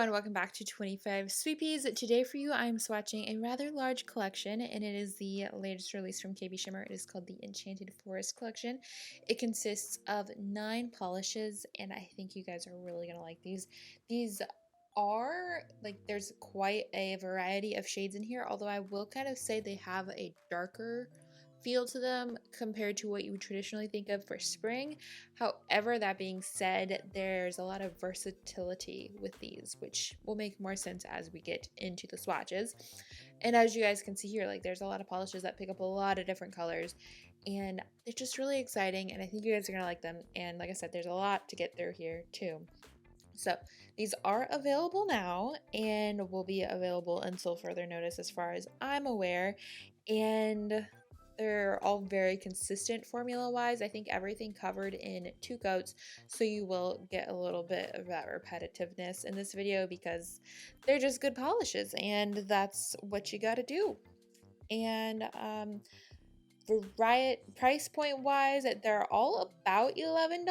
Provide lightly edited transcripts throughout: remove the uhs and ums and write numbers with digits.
everyone, welcome back to 25 Sweetpeas. Today for you I'm swatching a rather large collection and it is the latest release from KBShimmer. It is called the Enchanted Forest collection. It consists of 9 polishes and I think you guys are really going to like these. These are, there's quite a variety of shades in here, although I will kind of say they have a darker feel to them compared to what you would traditionally think of for spring. However, that being said, there's a lot of versatility with these, which will make more sense as we get into the swatches. And as you guys can see here, there's a lot of polishes that pick up a lot of different colors, and it's just really exciting, and I think you guys are gonna like them. And like I said, there's a lot to get through here too. So these are available now and will be available until further notice as far as I'm aware. And they're all very consistent formula wise. I think everything covered in 2 coats, so you will get a little bit of that repetitiveness in this video because they're just good polishes and that's what you got to do. And price point wise, they're all about $11,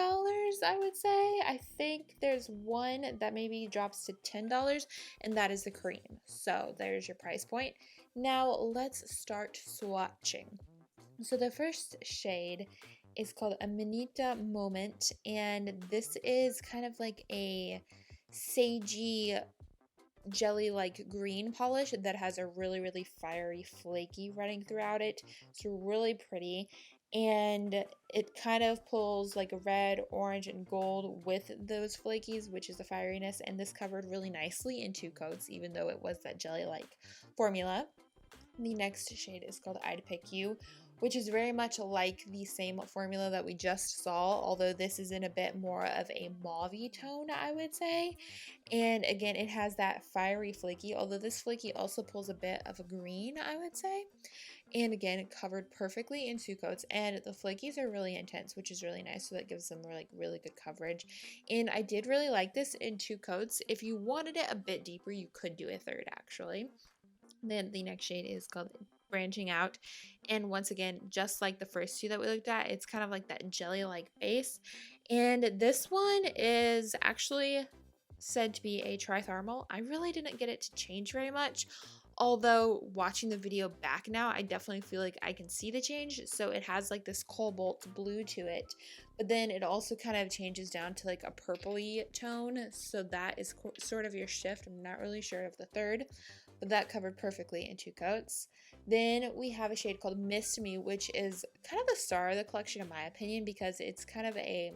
I would say. I think there's one that maybe drops to $10, and that is the cream. So there's your price point. Now let's start swatching. So the first shade is called a Manita Moment, and this is kind of like a sagey jelly-like green polish that has a really fiery flaky running throughout it. It's really pretty, and it kind of pulls like a red, orange, and gold with those flakies, which is the fieriness, and this covered really nicely in 2 coats even though it was that jelly-like formula. The next shade is called I'd Pick You, which is very much like the same formula that we just saw, although this is in a bit more of a mauve-y tone, I would say. And again, it has that fiery flaky, although this flaky also pulls a bit of a green, I would say. And again, it covered perfectly in 2 coats, and the flakies are really intense, which is really nice, so that gives them really good coverage. And I did really like this in 2 coats. If you wanted it a bit deeper, you could do a third, actually. Then the next shade is called Branching Out, and once again, just like the first 2 that we looked at, it's kind of like that jelly-like base. And this one is actually said to be a trithermal. I really didn't get it to change very much, although watching the video back now, I definitely feel like I can see the change. So it has like this cobalt blue to it, but then it also kind of changes down to like a purpley tone, so that is sort of your shift. I'm not really sure of the third, but that covered perfectly in 2 coats. Then we have a shade called Mist Me, which is kind of the star of the collection in my opinion, because it's kind of a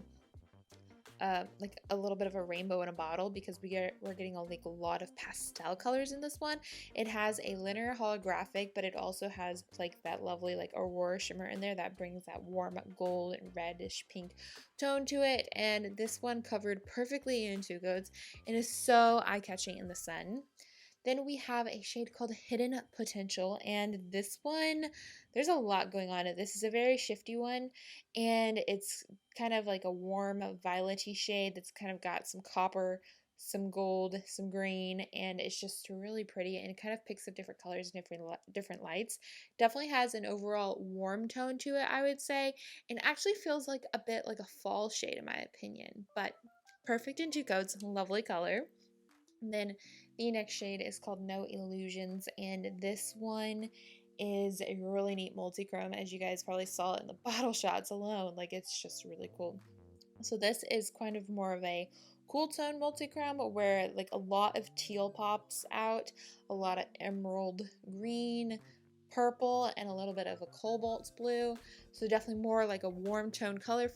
like a little bit of a rainbow in a bottle, because we're getting a lot of pastel colors in this one. It has a linear holographic, but it also has like that lovely aurora shimmer in there that brings that warm gold and reddish pink tone to it. And this one covered perfectly in 2 coats and is so eye-catching in the sun. Then we have a shade called Hidden Potential, and this one, there's a lot going on. This is a very shifty one, and it's kind of like a warm violety shade that's kind of got some copper, some gold, some green, and it's just really pretty, and it kind of picks up different colors and different lights. Definitely has an overall warm tone to it, I would say, and actually feels like a bit like a fall shade in my opinion, but perfect in 2 coats, lovely color. And then the next shade is called No Illusions, and this one is a really neat multi-chrome, as you guys probably saw in the bottle shots alone. It's just really cool. So this is kind of more of a cool tone multi-chrome where a lot of teal pops out, a lot of emerald green, purple, and a little bit of a cobalt blue. So definitely more like a warm tone color,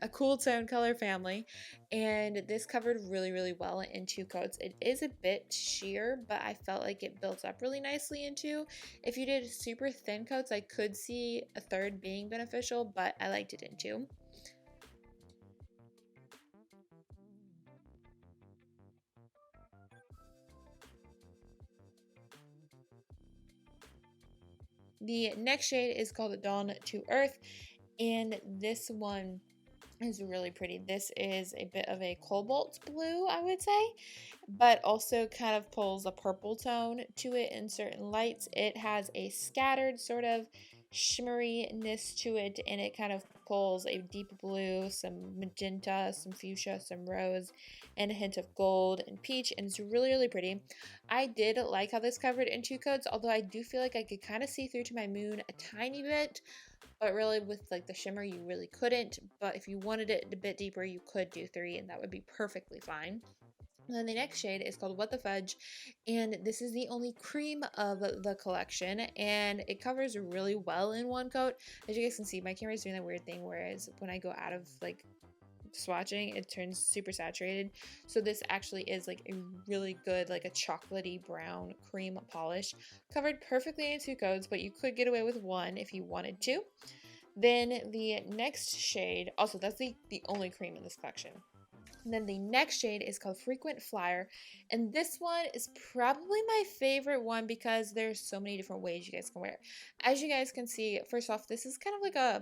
a cool tone color family. And this covered really well in 2 coats. It is a bit sheer, but I felt like it built up really nicely in 2. If you did super thin coats, I could see a third being beneficial, but I liked it in 2. The next shade is called Dawn to Earth, and this one is really pretty. This is a bit of a cobalt blue, I would say, but also kind of pulls a purple tone to it in certain lights. It has a scattered sort of shimmeriness to it, and it kind of pulls a deep blue, some magenta, some fuchsia, some rose, and a hint of gold and peach, and it's really, really pretty. I did like how this covered in 2 coats, although I do feel like I could kind of see through to my moon a tiny bit, but really with like the shimmer you really couldn't. But if you wanted it a bit deeper, you could do 3 and that would be perfectly fine. And then the next shade is called What the Fudge, and this is the only cream of the collection, and it covers really well in 1 coat. As you guys can see, my camera is doing that weird thing, whereas when I go out of like swatching, it turns super saturated. So this actually is like a really good, like a chocolatey brown cream polish, covered perfectly in 2 coats, but you could get away with 1 if you wanted to. Then the next shade, also that's the only cream in this collection. And then the next shade is called Frequent Flyer. And this one is probably my favorite one because there's so many different ways you guys can wear it. As you guys can see, first off, this is kind of like a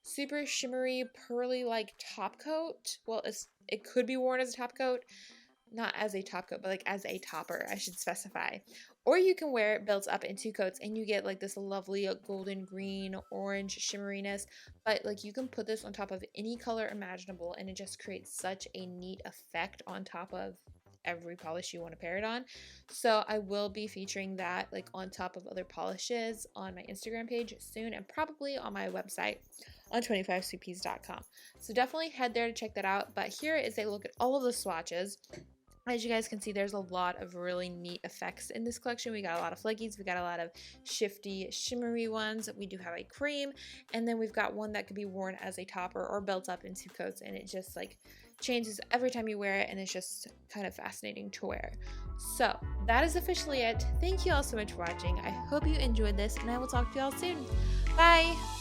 super shimmery, pearly like top coat. Well, it could be worn as a top coat. Not as a top coat, but like as a topper, I should specify. Or you can wear it built up in 2 coats and you get like this lovely golden green, orange shimmeriness. But like you can put this on top of any color imaginable and it just creates such a neat effect on top of every polish you want to pair it on. So I will be featuring that like on top of other polishes on my Instagram page soon, and probably on my website on 25sweetpeas.com. So definitely head there to check that out. But here is a look at all of the swatches. As you guys can see, there's a lot of really neat effects in this collection. We got a lot of flaggies, we got a lot of shifty, shimmery ones. We do have a cream, and then we've got one that could be worn as a topper or built up in 2 coats, and it just like changes every time you wear it, and it's just kind of fascinating to wear. So that is officially it. Thank you all so much for watching. I hope you enjoyed this, and I will talk to you all soon. Bye!